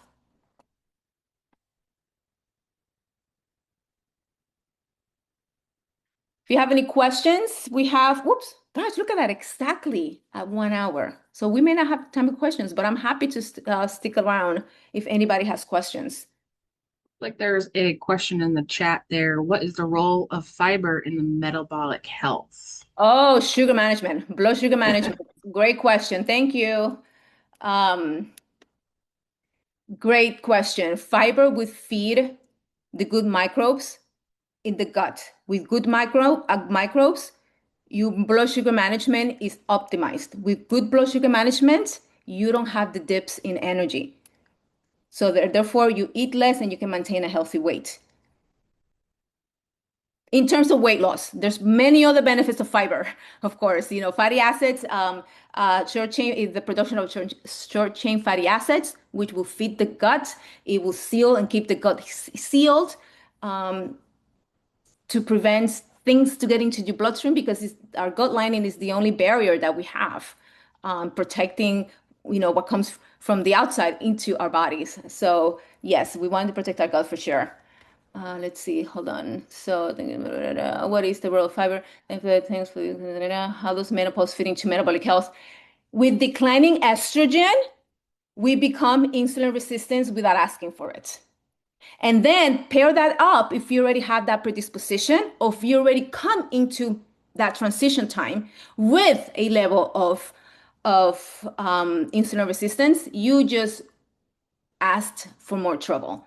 If you have any questions, we have, whoops, gosh, look at that, exactly at 1 hour. So we may not have time for questions, but I'm happy to stick around if anybody has questions. Like there's a question in the chat there. What is the role of fiber in the metabolic health? Oh, sugar management, blood sugar management. Great question. Thank you. Um, Great question. Fiber would feed the good microbes in the gut. With good microbes, your blood sugar management is optimized. With good blood sugar management, you don't have the dips in energy. So therefore, you eat less and you can maintain a healthy weight. In terms of weight loss, there's many other benefits of fiber, of course. Fatty acids, short chain is the production of short chain fatty acids, which will feed the gut. It will seal and keep the gut sealed. To prevent things to get into your bloodstream because our gut lining is the only barrier that we have, protecting what comes from the outside into our bodies. So yes, we want to protect our gut for sure. Let's see, hold on. So what is the role of fiber? Thanks for how does menopause fit into metabolic health? With declining estrogen, we become insulin resistant without asking for it. And then pair that up if you already have that predisposition, or if you already come into that transition time with a level of insulin resistance, you just asked for more trouble.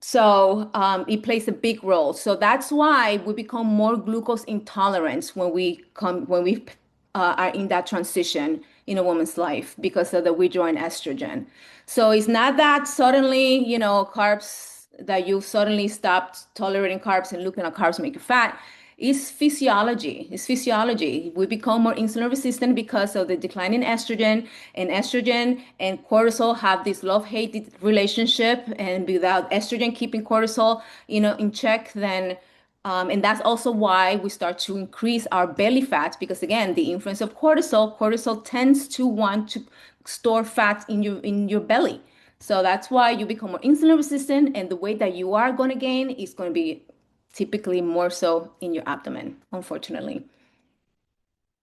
So it plays a big role. So that's why we become more glucose intolerant when we are in that transition in a woman's life because of the withdrawing estrogen. So it's not that suddenly, carbs that you suddenly stopped tolerating carbs and looking at carbs make you fat. It's physiology. It's physiology. We become more insulin resistant because of the decline in estrogen, and estrogen and cortisol have this love-hate relationship. And without estrogen keeping cortisol, in check, then and that's also why we start to increase our belly fat because again, the influence of cortisol tends to want to store fat in your belly. So that's why you become more insulin resistant, and the weight that you are going to gain is going to be typically more so in your abdomen, unfortunately.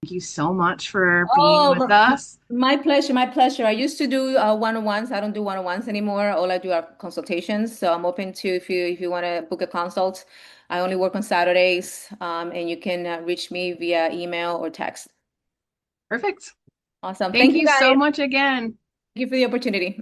Thank you so much for being with Oh, us. my pleasure, my pleasure. I used to do one-on-ones. I don't do one-on-ones anymore. All I do are consultations. So I'm open to if you want to book a consult. I only work on Saturdays, and you can reach me via email or text. Perfect. Awesome. Thank Thank you you so guys. much again. Thank you for the opportunity.